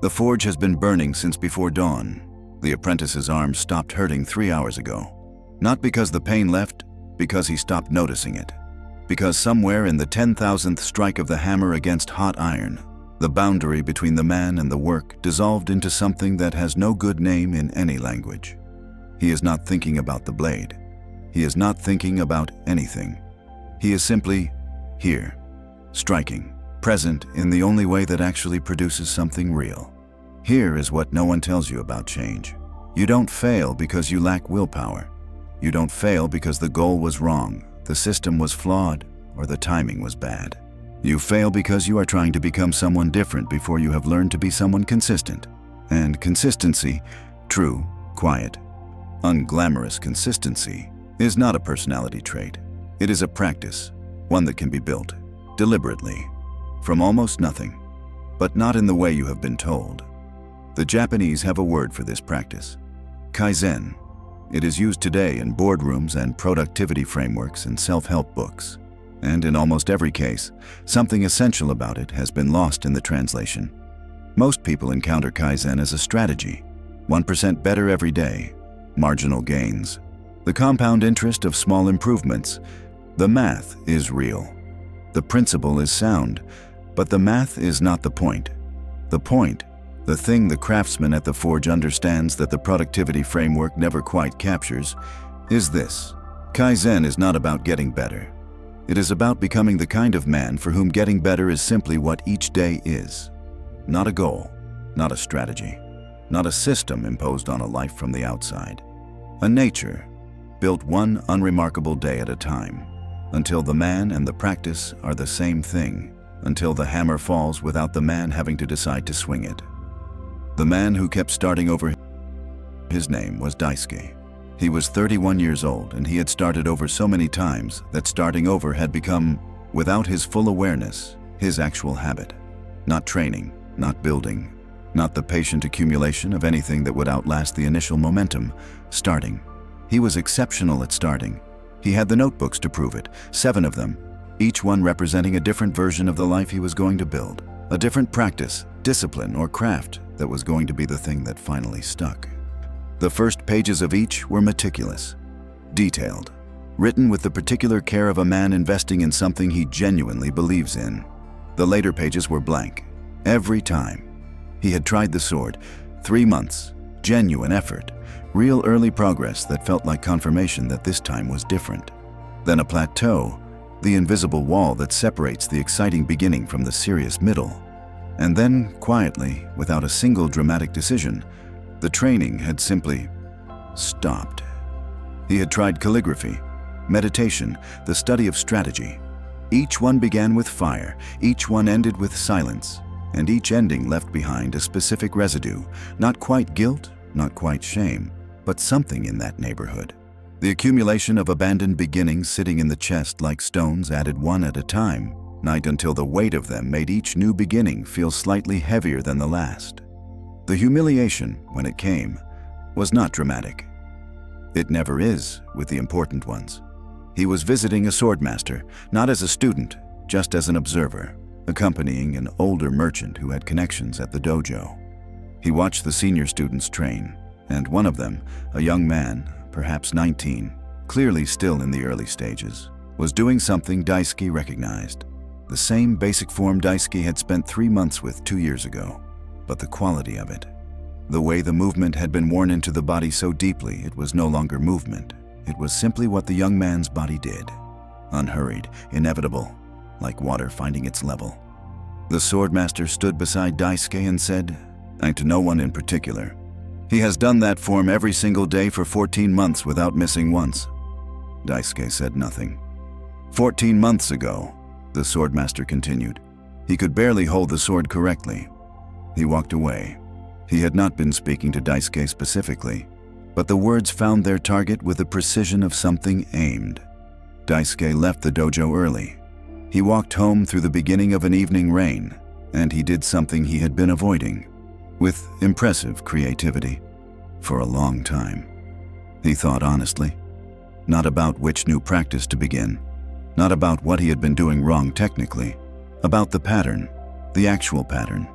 The forge has been burning since before dawn. The apprentice's arm stopped hurting 3 hours ago. Not because the pain left, because he stopped noticing it. Because somewhere in the 10,000th strike of the hammer against hot iron, the boundary between the man and the work dissolved into something that has no good name in any language. He is not thinking about the blade. He is not thinking about anything. He is simply here, striking, present in the only way that actually produces something real. Here is what no one tells you about change. You don't fail because you lack willpower. You don't fail because the goal was wrong, the system was flawed, or the timing was bad. You fail because you are trying to become someone different before you have learned to be someone consistent. And consistency, true, quiet, unglamorous consistency, is not a personality trait. It is a practice, one that can be built, deliberately, from almost nothing, but not in the way you have been told. The Japanese have a word for this practice, Kaizen. It is used today in boardrooms and productivity frameworks and self-help books. And in almost every case, something essential about it has been lost in the translation. Most people encounter Kaizen as a strategy, 1% better every day, marginal gains, the compound interest of small improvements. The math is real. The principle is sound, but the math is not the point. The point, the thing the craftsman at the forge understands that the productivity framework never quite captures, is this. Kaizen is not about getting better. It is about becoming the kind of man for whom getting better is simply what each day is. Not a goal, not a strategy, not a system imposed on a life from the outside. A nature, built one unremarkable day at a time, until the man and the practice are the same thing, until the hammer falls without the man having to decide to swing it. The man who kept starting over, his name was Daisuke. He was 31 years old, and he had started over so many times that starting over had become, without his full awareness, his actual habit. Not training, not building, not the patient accumulation of anything that would outlast the initial momentum. Starting. He was exceptional at starting. He had the notebooks to prove it, 7 of them, each one representing a different version of the life he was going to build, a different practice, discipline, or craft that was going to be the thing that finally stuck. The first pages of each were meticulous, detailed, written with the particular care of a man investing in something he genuinely believes in. The later pages were blank, every time. He had tried the sword, 3 months, genuine effort, real early progress that felt like confirmation that this time was different. Then a plateau, the invisible wall that separates the exciting beginning from the serious middle. And then, quietly, without a single dramatic decision, the training had simply stopped. He had tried calligraphy, meditation, the study of strategy. Each one began with fire, each one ended with silence, and each ending left behind a specific residue, not quite guilt, not quite shame, but something in that neighborhood. The accumulation of abandoned beginnings sitting in the chest like stones added one at a time, night until the weight of them made each new beginning feel slightly heavier than the last. The humiliation, when it came, was not dramatic. It never is with the important ones. He was visiting a swordmaster, not as a student, just as an observer, accompanying an older merchant who had connections at the dojo. He watched the senior students train, and one of them, a young man, perhaps 19, clearly still in the early stages, was doing something Daisuke recognized. The same basic form Daisuke had spent 3 months with 2 years ago. But the quality of it, the way the movement had been worn into the body so deeply it was no longer movement. It was simply what the young man's body did. Unhurried, inevitable, like water finding its level. The swordmaster stood beside Daisuke and said, and to no one in particular, "He has done that form every single day for 14 months without missing once." Daisuke said nothing. 14 months ago, the swordmaster continued, he could barely hold the sword correctly. He walked away. He had not been speaking to Daisuke specifically, but the words found their target with the precision of something aimed. Daisuke left the dojo early. He walked home through the beginning of an evening rain, and he did something he had been avoiding, with impressive creativity, for a long time. He thought honestly, not about which new practice to begin, not about what he had been doing wrong technically, about the pattern, the actual pattern.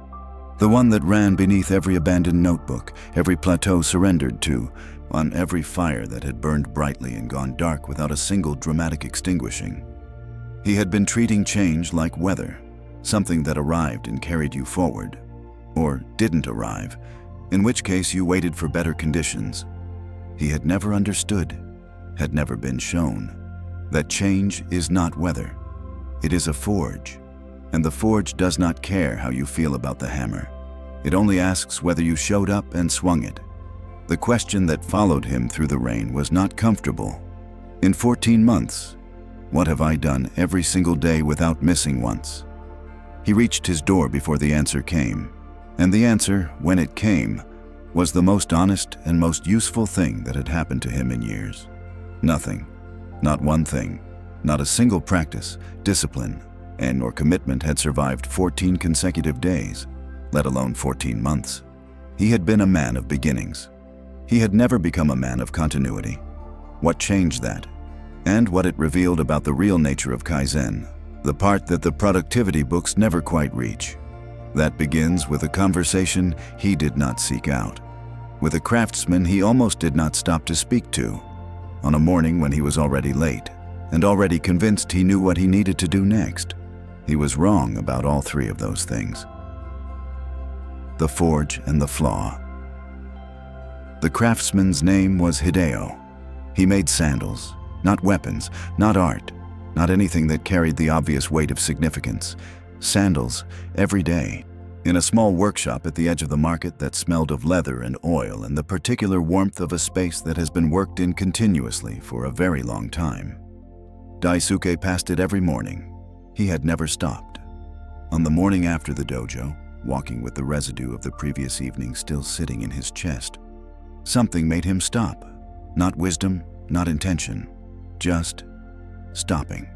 The one that ran beneath every abandoned notebook, every plateau surrendered to, on every fire that had burned brightly and gone dark without a single dramatic extinguishing. He had been treating change like weather, something that arrived and carried you forward, or didn't arrive, in which case you waited for better conditions. He had never understood, had never been shown, that change is not weather. It is a forge, and the forge does not care how you feel about the hammer. It only asks whether you showed up and swung it. The question that followed him through the rain was not comfortable. In 14 months, what have I done every single day without missing once? He reached his door before the answer came, and the answer, when it came, was the most honest and most useful thing that had happened to him in years. Nothing, not one thing, not a single practice, discipline, and/or commitment had survived 14 consecutive days, let alone 14 months. He had been a man of beginnings. He had never become a man of continuity. What changed that? And what it revealed about the real nature of Kaizen, the part that the productivity books never quite reach. That begins with a conversation he did not seek out, with a craftsman he almost did not stop to speak to, on a morning when he was already late, and already convinced he knew what he needed to do next. He was wrong about all three of those things. The forge and the flaw. The craftsman's name was Hideo. He made sandals, not weapons, not art, not anything that carried the obvious weight of significance. Sandals, every day, in a small workshop at the edge of the market that smelled of leather and oil and the particular warmth of a space that has been worked in continuously for a very long time. Daisuke passed it every morning. He had never stopped. On the morning after the dojo, walking with the residue of the previous evening still sitting in his chest, something made him stop. Not wisdom, not intention, just stopping.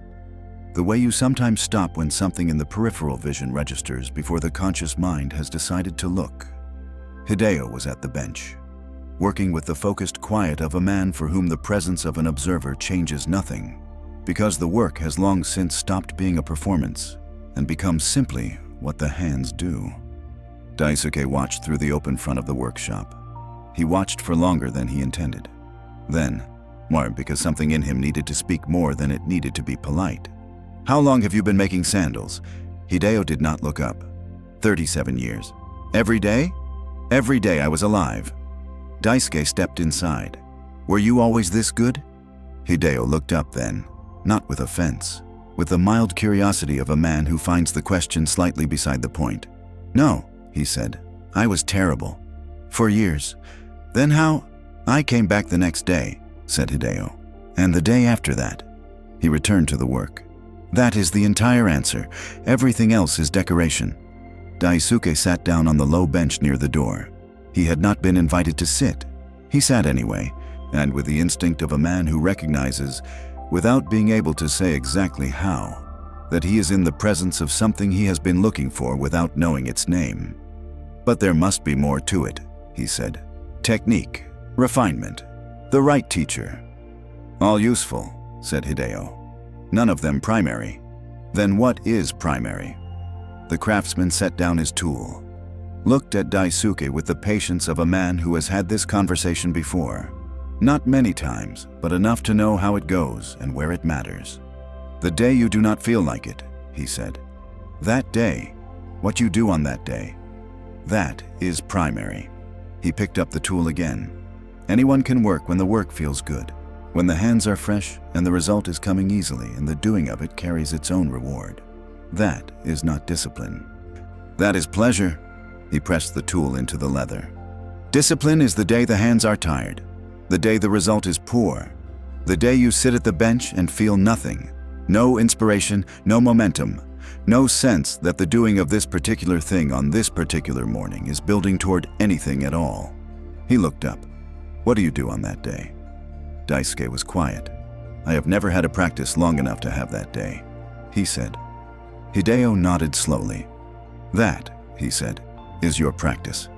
The way you sometimes stop when something in the peripheral vision registers before the conscious mind has decided to look. Hideo was at the bench, working with the focused quiet of a man for whom the presence of an observer changes nothing, because the work has long since stopped being a performance and become simply what the hands do. Daisuke watched through the open front of the workshop. He watched for longer than he intended. Then, more because something in him needed to speak more than it needed to be polite. "How long have you been making sandals?" Hideo did not look up. 37 years. "Every day?" "Every day I was alive." Daisuke stepped inside. "Were you always this good?" Hideo looked up then, not with offense, with the mild curiosity of a man who finds the question slightly beside the point. "No," he said. "I was terrible. For years. Then how?" "I came back the next day," said Hideo. "And the day after that." He returned to the work. "That is the entire answer. Everything else is decoration." Daisuke sat down on the low bench near the door. He had not been invited to sit. He sat anyway, and with the instinct of a man who recognizes, without being able to say exactly how, that he is in the presence of something he has been looking for without knowing its name. "But there must be more to it," he said. "Technique, refinement, the right teacher." "All useful," said Hideo. "None of them primary." "Then what is primary?" The craftsman set down his tool, looked at Daisuke with the patience of a man who has had this conversation before. Not many times, but enough to know how it goes and where it matters. "The day you do not feel like it," he said. "That day, what you do on that day, that is primary." He picked up the tool again. Anyone can work when the work feels good, when the hands are fresh and the result is coming easily and the doing of it carries its own reward. That is not discipline. "That is pleasure." He pressed the tool into the leather. "Discipline is the day the hands are tired, the day the result is poor, the day you sit at the bench and feel nothing, no inspiration, no momentum, no sense that the doing of this particular thing on this particular morning is building toward anything at all." He looked up. "What do you do on that day?" Daisuke was quiet. "I have never had a practice long enough to have that day," he said. Hideo nodded slowly. "That," he said, "is your practice.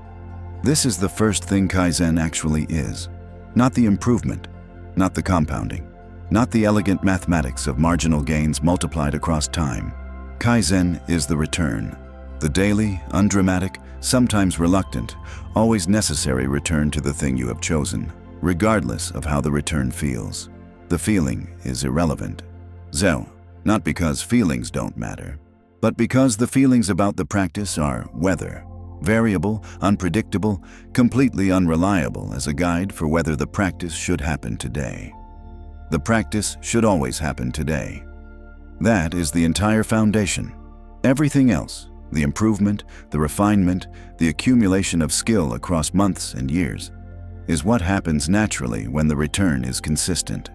This is the first thing Kaizen actually is. Not the improvement, not the compounding, not the elegant mathematics of marginal gains multiplied across time. Kaizen is the return, the daily, undramatic, sometimes reluctant, always necessary return to the thing you have chosen, regardless of how the return feels. The feeling is irrelevant. So, not because feelings don't matter, but because the feelings about the practice are weather, variable, unpredictable, completely unreliable as a guide for whether the practice should happen today. The practice should always happen today. That is the entire foundation. Everything else, the improvement, the refinement, the accumulation of skill across months and years, is what happens naturally when the return is consistent.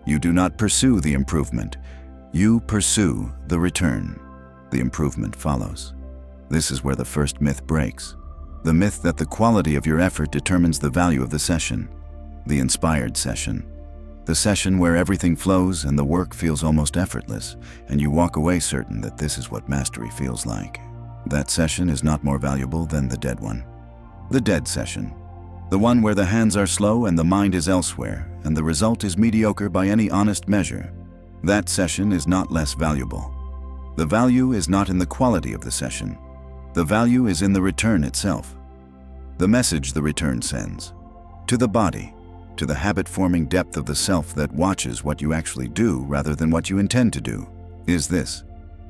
You do not pursue the improvement, you pursue the return. The improvement follows. This is where the first myth breaks. The myth that the quality of your effort determines the value of the session. The inspired session. The session where everything flows and the work feels almost effortless, and you walk away certain that this is what mastery feels like. That session is not more valuable than the dead one. The dead session. The one where the hands are slow and the mind is elsewhere, and the result is mediocre by any honest measure. That session is not less valuable. The value is not in the quality of the session. The value is in the return itself. The message the return sends. To the body, to the habit-forming depth of the self that watches what you actually do rather than what you intend to do, is this: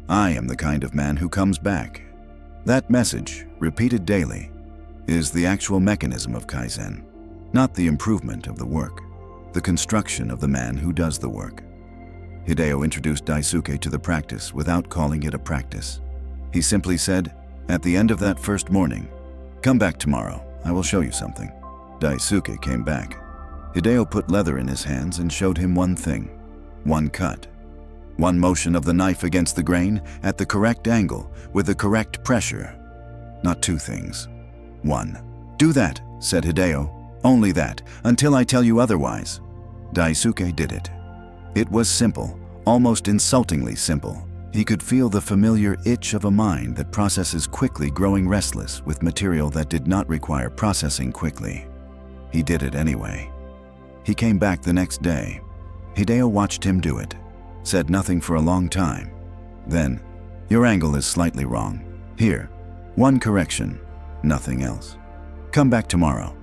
I am the kind of man who comes back. That message, repeated daily, is the actual mechanism of Kaizen, not the improvement of the work, the construction of the man who does the work. Hideo introduced Daisuke to the practice without calling it a practice. He simply said, at the end of that first morning, "Come back tomorrow, I will show you something." Daisuke came back. Hideo put leather in his hands and showed him one thing, one cut. One motion of the knife against the grain at the correct angle with the correct pressure. Not two things. One. "Do that," said Hideo. "Only that, until I tell you otherwise." Daisuke did it. It was simple, almost insultingly simple. He could feel the familiar itch of a mind that processes quickly, growing restless with material that did not require processing quickly. He did it anyway. He came back the next day. Hideo watched him do it, said nothing for a long time. Then, "Your angle is slightly wrong. Here, one correction, nothing else. Come back tomorrow."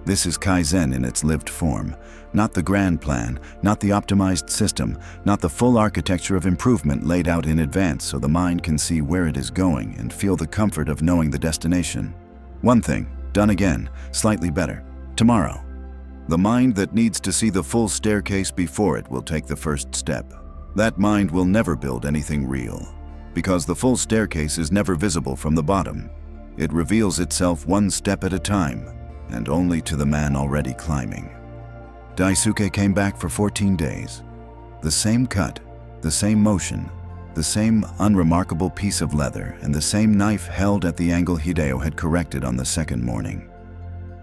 This is Kaizen in its lived form, not the grand plan, not the optimized system, not the full architecture of improvement laid out in advance so the mind can see where it is going and feel the comfort of knowing the destination. One thing, done again, slightly better, tomorrow. The mind that needs to see the full staircase before it will take the first step. That mind will never build anything real, because the full staircase is never visible from the bottom. It reveals itself one step at a time, and only to the man already climbing. Daisuke came back for 14 days. The same cut, the same motion, the same unremarkable piece of leather, and the same knife held at the angle Hideo had corrected on the second morning.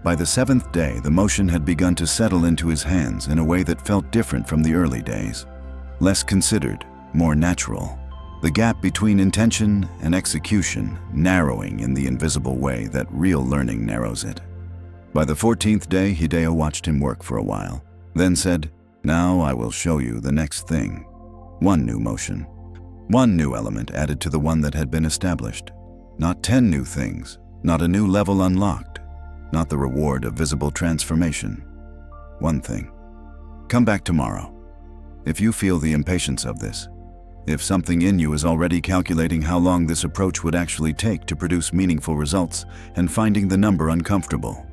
By the seventh day, the motion had begun to settle into his hands in a way that felt different from the early days. Less considered, more natural. The gap between intention and execution narrowing in the invisible way that real learning narrows it. By the 14th day, Hideo watched him work for a while, then said, "Now I will show you the next thing." One new motion. One new element added to the one that had been established. Not 10 new things, not a new level unlocked, not the reward of visible transformation. One thing. Come back tomorrow. If you feel the impatience of this, if something in you is already calculating how long this approach would actually take to produce meaningful results and finding the number uncomfortable.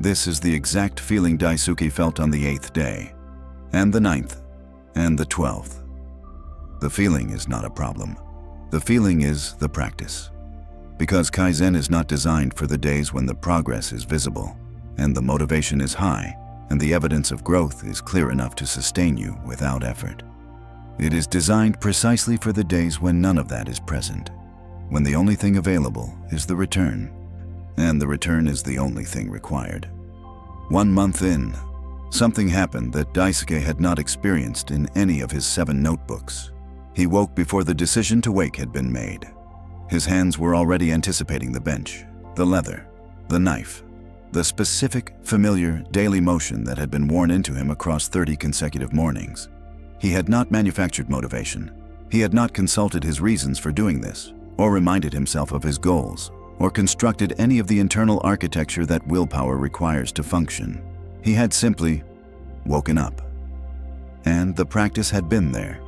This is the exact feeling Daisuke felt on the 8th day, and the 9th, and the 12th. The feeling is not a problem. The feeling is the practice. Because Kaizen is not designed for the days when the progress is visible, and the motivation is high, and the evidence of growth is clear enough to sustain you without effort. It is designed precisely for the days when none of that is present, when the only thing available is the return, and the return is the only thing required. 1 month in, something happened that Daisuke had not experienced in any of his 7 notebooks. He woke before the decision to wake had been made. His hands were already anticipating the bench, the leather, the knife, the specific, familiar, daily motion that had been worn into him across 30 consecutive mornings. He had not manufactured motivation. He had not consulted his reasons for doing this, or reminded himself of his goals, or constructed any of the internal architecture that willpower requires to function. He had simply woken up. And the practice had been there,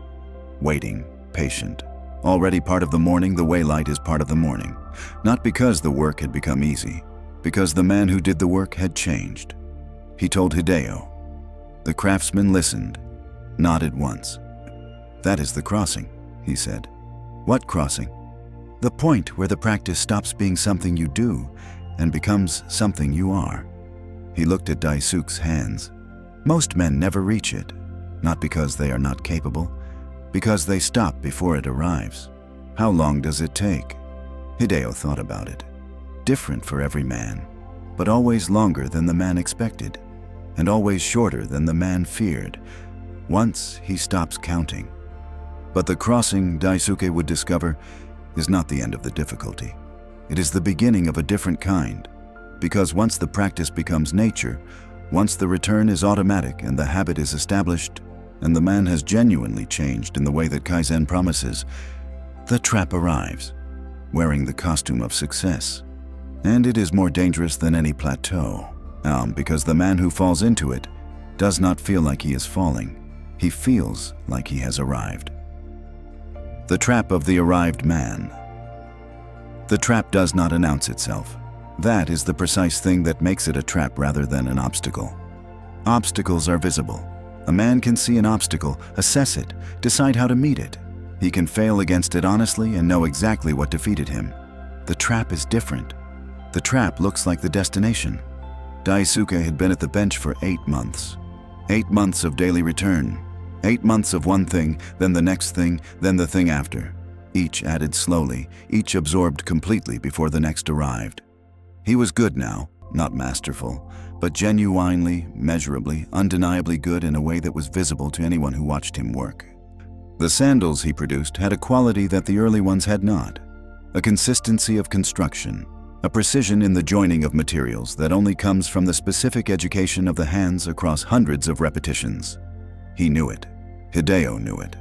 waiting, patient. Already part of the morning, the waylight is part of the morning. Not because the work had become easy, because the man who did the work had changed. He told Hideo. The craftsman listened, nodded once. "That is the crossing," he said. "What crossing?" "The point where the practice stops being something you do and becomes something you are." He looked at Daisuke's hands. Most men never reach it, not because they are not capable, because they stop before it arrives. How long does it take? Hideo thought about it. Different for every man, but always longer than the man expected, and always shorter than the man feared. Once he stops counting. But the crossing, Daisuke would discover, is not the end of the difficulty. It is the beginning of a different kind, because once the practice becomes nature, once the return is automatic and the habit is established, and the man has genuinely changed in the way that Kaizen promises, the trap arrives, wearing the costume of success. And it is more dangerous than any plateau, because the man who falls into it does not feel like he is falling. He feels like he has arrived. The trap of the arrived man. The trap does not announce itself. That is the precise thing that makes it a trap rather than an obstacle. Obstacles are visible. A man can see an obstacle, assess it, decide how to meet it. He can fail against it honestly and know exactly what defeated him. The trap is different. The trap looks like the destination. Daisuke had been at the bench for 8 months. 8 months of daily return. 8 months of one thing, then the next thing, then the thing after. Each added slowly, each absorbed completely before the next arrived. He was good now, not masterful, but genuinely, measurably, undeniably good in a way that was visible to anyone who watched him work. The sandals he produced had a quality that the early ones had not. A consistency of construction, a precision in the joining of materials that only comes from the specific education of the hands across hundreds of repetitions. He knew it. Hideo knew it.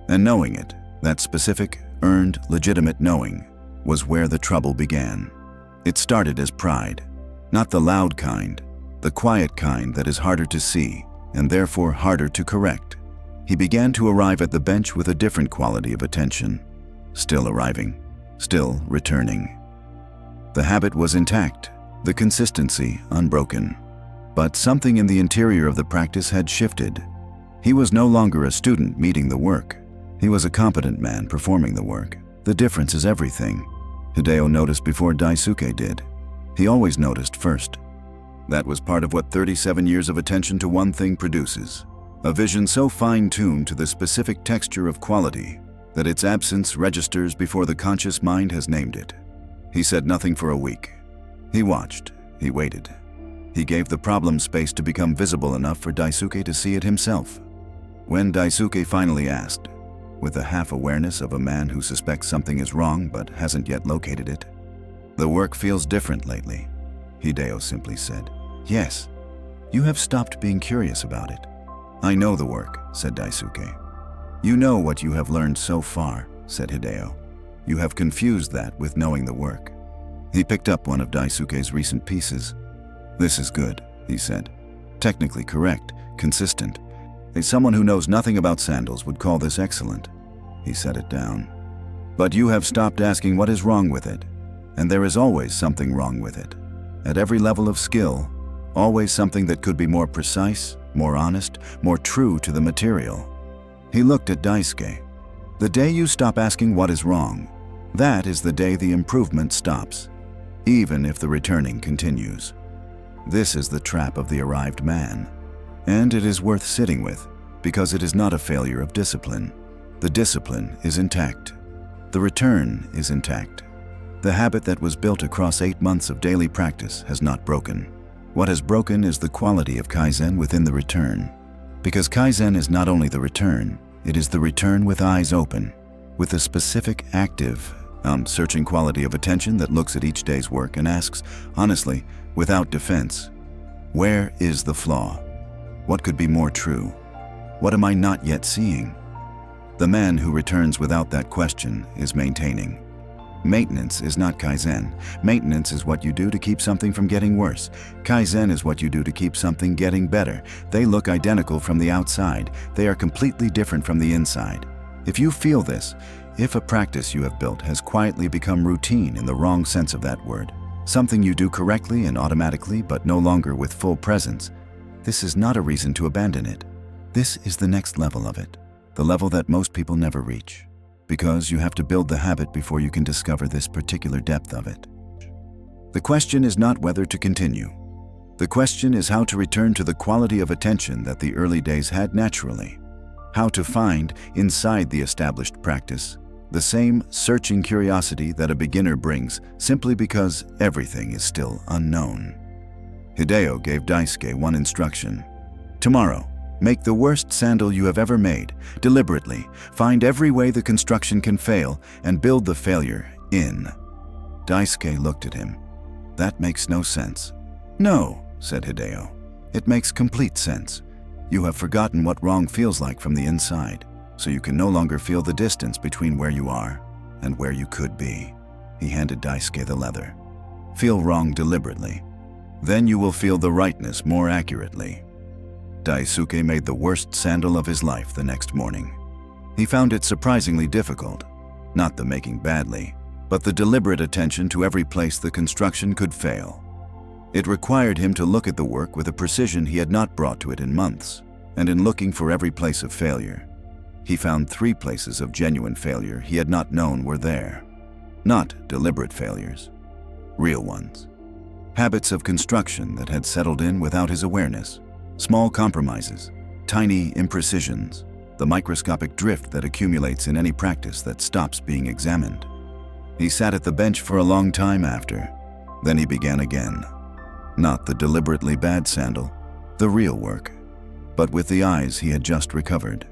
And knowing it, that specific, earned, legitimate knowing, was where the trouble began. It started as pride, not the loud kind, the quiet kind that is harder to see and therefore harder to correct. He began to arrive at the bench with a different quality of attention, still arriving, still returning. The habit was intact, the consistency unbroken, but something in the interior of the practice had shifted. He was no longer a student meeting the work. He was a competent man performing the work. The difference is everything. Hideo noticed before Daisuke did. He always noticed first. That was part of what 37 years of attention to one thing produces. A vision so fine-tuned to the specific texture of quality that its absence registers before the conscious mind has named it. He said nothing for a week. He watched. He waited. He gave the problem space to become visible enough for Daisuke to see it himself. When Daisuke finally asked, with the half-awareness of a man who suspects something is wrong but hasn't yet located it, "The work feels different lately," Hideo simply said. "Yes, you have stopped being curious about it." "I know the work," said Daisuke. "You know what you have learned so far," said Hideo. "You have confused that with knowing the work." He picked up one of Daisuke's recent pieces. "This is good," he said. "Technically correct, consistent. Someone who knows nothing about sandals would call this excellent." He set it down. "But you have stopped asking what is wrong with it, and there is always something wrong with it. At every level of skill, always something that could be more precise, more honest, more true to the material." He looked at Daisuke. "The day you stop asking what is wrong, that is the day the improvement stops, even if the returning continues. This is the trap of the arrived man. And it is worth sitting with, because it is not a failure of discipline. The discipline is intact. The return is intact. The habit that was built across 8 months of daily practice has not broken. What has broken is the quality of Kaizen within the return. Because Kaizen is not only the return, it is the return with eyes open, with a specific, active, searching quality of attention that looks at each day's work and asks, honestly, without defense, where is the flaw? What could be more true? What am I not yet seeing? The man who returns without that question is maintaining. Maintenance is not Kaizen. Maintenance is what you do to keep something from getting worse. Kaizen is what you do to keep something getting better. They look identical from the outside. They are completely different from the inside. If you feel this, if a practice you have built has quietly become routine in the wrong sense of that word, something you do correctly and automatically but no longer with full presence, this is not a reason to abandon it. This is the next level of it, the level that most people never reach. Because you have to build the habit before you can discover this particular depth of it. The question is not whether to continue. The question is how to return to the quality of attention that the early days had naturally. How to find, inside the established practice, the same searching curiosity that a beginner brings simply because everything is still unknown. Hideo gave Daisuke one instruction. Tomorrow, make the worst sandal you have ever made, deliberately. Find every way the construction can fail and build the failure in. Daisuke looked at him. That makes no sense. No, said Hideo. It makes complete sense. You have forgotten what wrong feels like from the inside, so you can no longer feel the distance between where you are and where you could be. He handed Daisuke the leather. Feel wrong deliberately. Then you will feel the rightness more accurately. Daisuke made the worst sandal of his life the next morning. He found it surprisingly difficult, not the making badly, but the deliberate attention to every place the construction could fail. It required him to look at the work with a precision he had not brought to it in months, and in looking for every place of failure, he found 3 places of genuine failure he had not known were there. Not deliberate failures, real ones. Habits of construction that had settled in without his awareness. Small compromises, tiny imprecisions, the microscopic drift that accumulates in any practice that stops being examined. He sat at the bench for a long time after. Then he began again. Not the deliberately bad sandal, the real work, but with the eyes he had just recovered.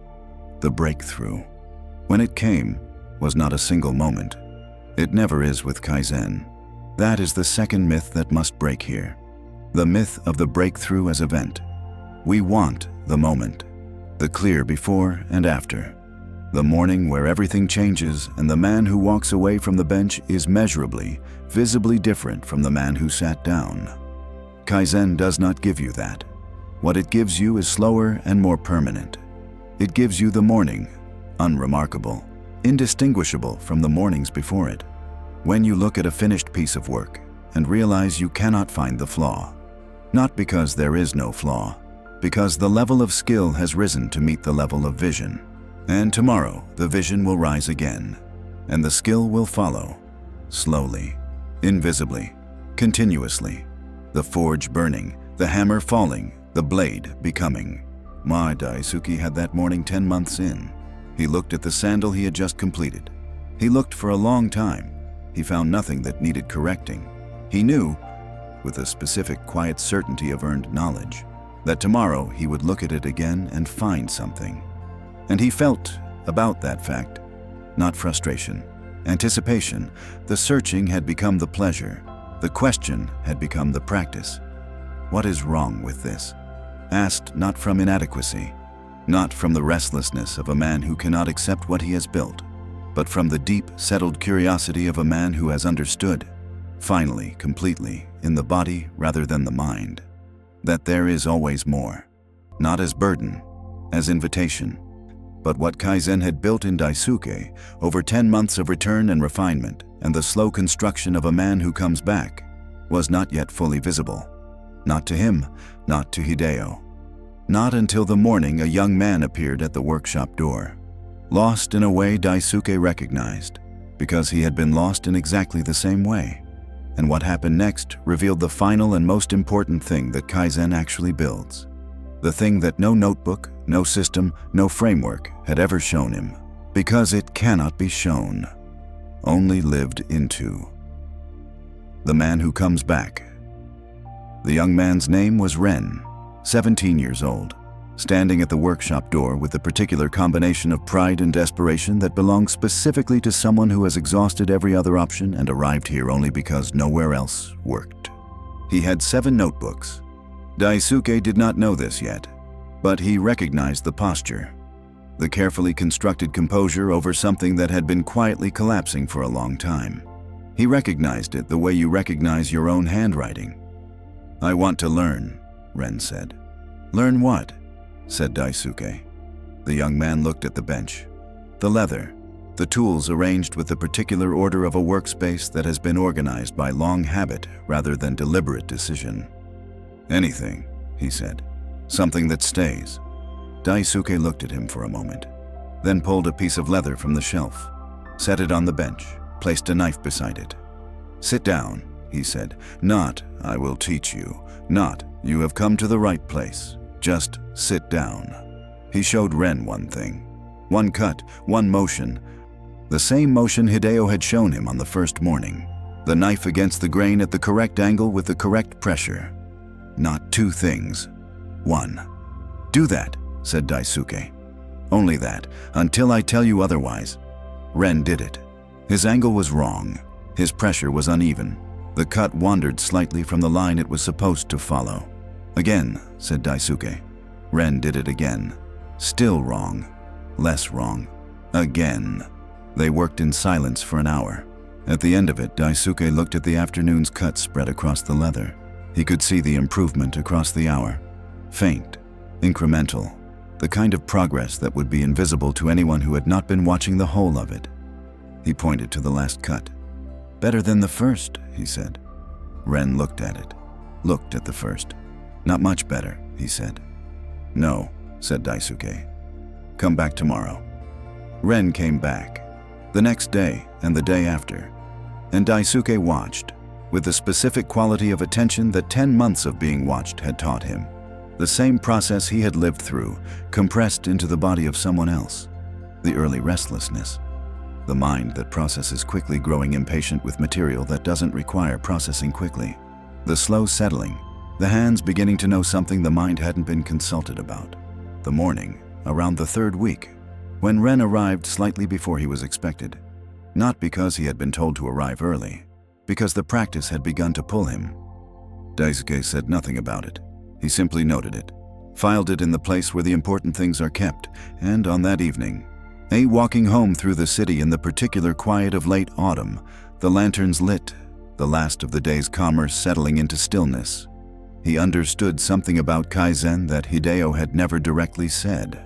The breakthrough. When it came, was not a single moment. It never is with Kaizen. That is the second myth that must break here. The myth of the breakthrough as event. We want the moment, the clear before and after, the morning where everything changes and the man who walks away from the bench is measurably, visibly different from the man who sat down. Kaizen does not give you that. What it gives you is slower and more permanent. It gives you the morning, unremarkable, indistinguishable from the mornings before it. When you look at a finished piece of work and realize you cannot find the flaw, not because there is no flaw, because the level of skill has risen to meet the level of vision. And tomorrow, the vision will rise again, and the skill will follow, slowly, invisibly, continuously. The forge burning, the hammer falling, the blade becoming. Daisuke had that morning 10 months in. He looked at the sandal he had just completed. He looked for a long time. He found nothing that needed correcting. He knew, with a specific quiet certainty of earned knowledge, that tomorrow he would look at it again and find something. And he felt about that fact, not frustration, anticipation. The searching had become the pleasure. The question had become the practice. What is wrong with this? Asked not from inadequacy, not from the restlessness of a man who cannot accept what he has built, but from the deep, settled curiosity of a man who has understood, finally, completely, in the body rather than the mind, that there is always more, not as burden, as invitation. But what Kaizen had built in Daisuke, over 10 months of return and refinement, and the slow construction of a man who comes back, was not yet fully visible. Not to him, not to Hideo. Not until the morning a young man appeared at the workshop door. Lost in a way Daisuke recognized, because he had been lost in exactly the same way. And what happened next revealed the final and most important thing that Kaizen actually builds. The thing that no notebook, no system, no framework had ever shown him, because it cannot be shown, only lived into. The man who comes back. The young man's name was Ren, 17 years old, standing at the workshop door with the particular combination of pride and desperation that belongs specifically to someone who has exhausted every other option and arrived here only because nowhere else worked. He had 7 notebooks. Daisuke did not know this yet, but he recognized the posture, the carefully constructed composure over something that had been quietly collapsing for a long time. He recognized it the way you recognize your own handwriting. "I want to learn," Ren said. "Learn what?" said Daisuke. The young man looked at the bench. The leather, the tools arranged with the particular order of a workspace that has been organized by long habit rather than deliberate decision. "Anything," he said. "Something that stays." Daisuke looked at him for a moment, then pulled a piece of leather from the shelf, set it on the bench, placed a knife beside it. "Sit down," he said. "Not, 'I will teach you.' Not, 'You have come to the right place.' Just sit down." He showed Ren one thing. One cut, one motion. The same motion Hideo had shown him on the first morning. The knife against the grain at the correct angle with the correct pressure. Not two things. One. "Do that," said Daisuke. "Only that, until I tell you otherwise." Ren did it. His angle was wrong. His pressure was uneven. The cut wandered slightly from the line it was supposed to follow. "Again," said Daisuke. Ren did it again. Still wrong. Less wrong. Again. They worked in silence for an hour. At the end of it, Daisuke looked at the afternoon's cut spread across the leather. He could see the improvement across the hour. Faint, incremental, the kind of progress that would be invisible to anyone who had not been watching the whole of it. He pointed to the last cut. "Better than the first," he said. Ren looked at it, looked at the first. "Not much better," he said. "No," said Daisuke. "Come back tomorrow." Ren came back, the next day and the day after, and Daisuke watched, with the specific quality of attention that 10 months of being watched had taught him. The same process he had lived through, compressed into the body of someone else. The early restlessness. The mind that processes quickly, growing impatient with material that doesn't require processing quickly. The slow settling, the hands beginning to know something the mind hadn't been consulted about. The morning, around the 3rd week, when Ren arrived slightly before he was expected. Not because he had been told to arrive early, because the practice had begun to pull him. Daisuke said nothing about it. He simply noted it, filed it in the place where the important things are kept, and on that evening, walking home through the city in the particular quiet of late autumn, the lanterns lit, the last of the day's commerce settling into stillness, he understood something about Kaizen that Hideo had never directly said.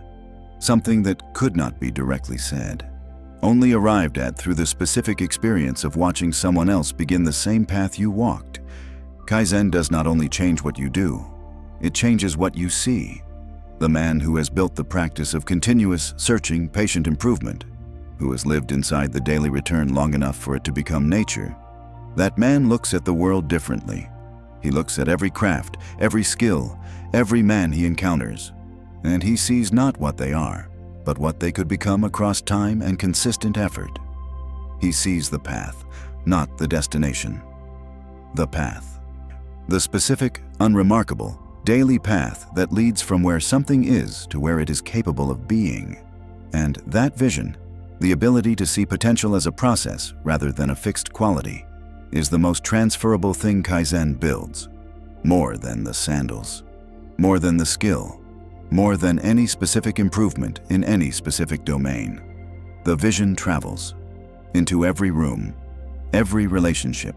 Something that could not be directly said, only arrived at through the specific experience of watching someone else begin the same path you walked. Kaizen does not only change what you do, it changes what you see. The man who has built the practice of continuous, searching, patient improvement, who has lived inside the daily return long enough for it to become nature, that man looks at the world differently. He looks at every craft, every skill, every man he encounters, and he sees not what they are, but what they could become across time and consistent effort. He sees the path, not the destination. The path. The specific, unremarkable, daily path that leads from where something is to where it is capable of being. And that vision, the ability to see potential as a process rather than a fixed quality, is the most transferable thing Kaizen builds. More than the sandals, more than the skill, more than any specific improvement in any specific domain. The vision travels into every room, every relationship,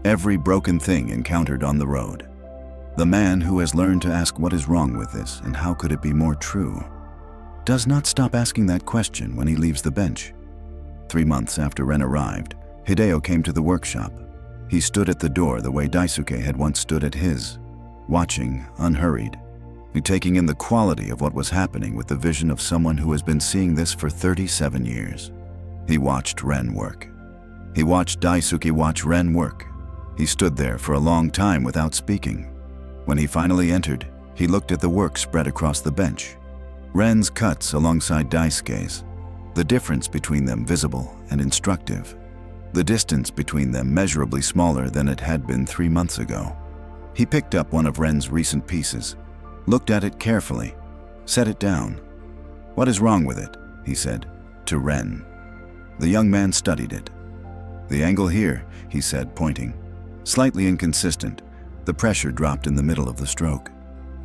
every broken thing encountered on the road. The man who has learned to ask what is wrong with this and how could it be more true, does not stop asking that question when he leaves the bench. 3 months after Ren arrived, Hideo came to the workshop. He stood at the door the way Daisuke had once stood at his, watching, unhurried, taking in the quality of what was happening with the vision of someone who has been seeing this for 37 years. He watched Ren work. He watched Daisuke watch Ren work. He stood there for a long time without speaking. When he finally entered, he looked at the work spread across the bench. Ren's cuts alongside Daisuke's, the difference between them visible and instructive. The distance between them measurably smaller than it had been 3 months ago. He picked up one of Ren's recent pieces, looked at it carefully, set it down. "What is wrong with it?" he said, to Ren. The young man studied it. "The angle here," he said, pointing. "Slightly inconsistent. The pressure dropped in the middle of the stroke."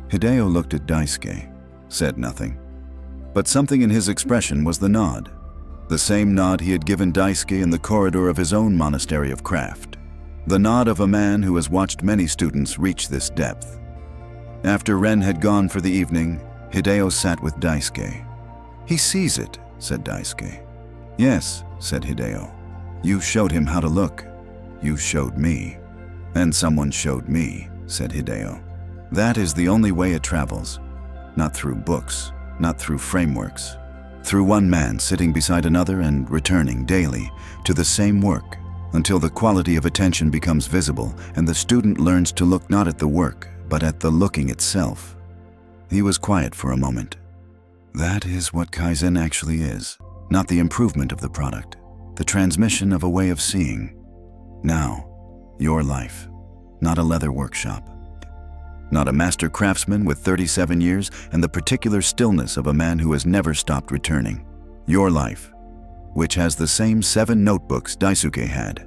Hideo looked at Daisuke, said nothing. But something in his expression was the nod. The same nod he had given Daisuke in the corridor of his own monastery of craft. The nod of a man who has watched many students reach this depth. After Ren had gone for the evening, Hideo sat with Daisuke. "He sees it," said Daisuke. "Yes," said Hideo. "You showed him how to look. You showed me." "And someone showed me," said Hideo. "That is the only way it travels. Not through books, not through frameworks. Through one man sitting beside another and returning daily to the same work until the quality of attention becomes visible and the student learns to look not at the work, but at the looking itself." He was quiet for a moment. That is what Kaizen actually is, not the improvement of the product, the transmission of a way of seeing. Now, your life, not a leather workshop. Not a master craftsman with 37 years and the particular stillness of a man who has never stopped returning. Your life, which has the same 7 notebooks Daisuke had,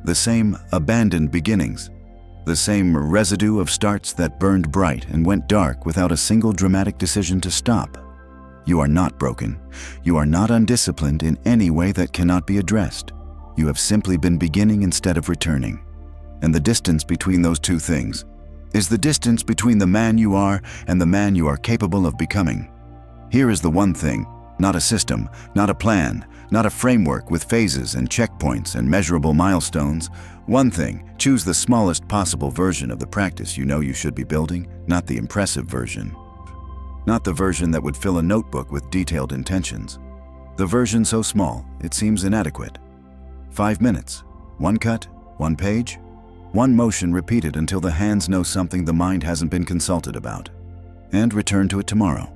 the same abandoned beginnings, the same residue of starts that burned bright and went dark without a single dramatic decision to stop. You are not broken. You are not undisciplined in any way that cannot be addressed. You have simply been beginning instead of returning. And the distance between those two things is the distance between the man you are and the man you are capable of becoming. Here is the one thing, not a system, not a plan, not a framework with phases and checkpoints and measurable milestones. One thing, choose the smallest possible version of the practice you know you should be building, not the impressive version. Not the version that would fill a notebook with detailed intentions. The version so small, it seems inadequate. 5 minutes, 1 cut, 1 page, 1 motion repeated until the hands know something the mind hasn't been consulted about. And return to it tomorrow.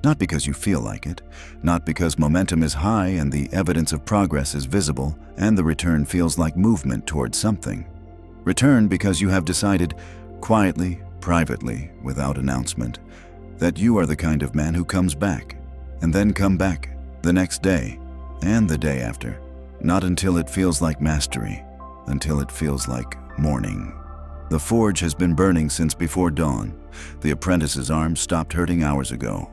Not because you feel like it, not because momentum is high and the evidence of progress is visible and the return feels like movement towards something. Return because you have decided, quietly, privately, without announcement, that you are the kind of man who comes back, and then come back the next day and the day after. Not until it feels like mastery, until it feels like morning. The forge has been burning since before dawn. The apprentice's arm stopped hurting hours ago.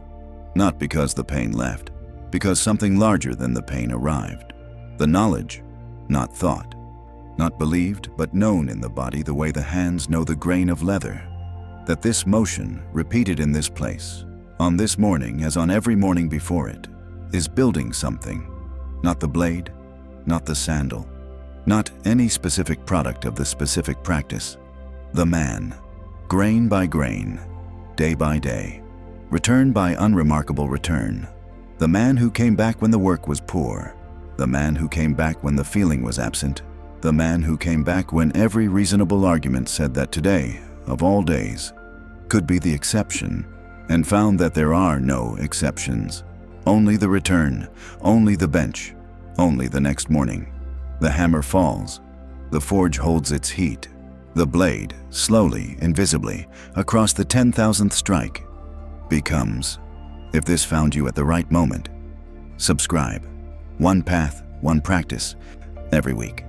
Not because the pain left, because something larger than the pain arrived. The knowledge, not thought. Not believed, but known in the body the way the hands know the grain of leather. That this motion, repeated in this place, on this morning as on every morning before it, is building something. Not the blade, not the sandal, not any specific product of the specific practice. The man, grain by grain, day by day, return by unremarkable return. The man who came back when the work was poor. The man who came back when the feeling was absent. The man who came back when every reasonable argument said that today, of all days, could be the exception, and found that there are no exceptions. Only the return, only the bench, only the next morning. The hammer falls. The forge holds its heat. The blade, slowly, invisibly, across the 10,000th strike, becomes. If this found you at the right moment, subscribe. One path, one practice, every week.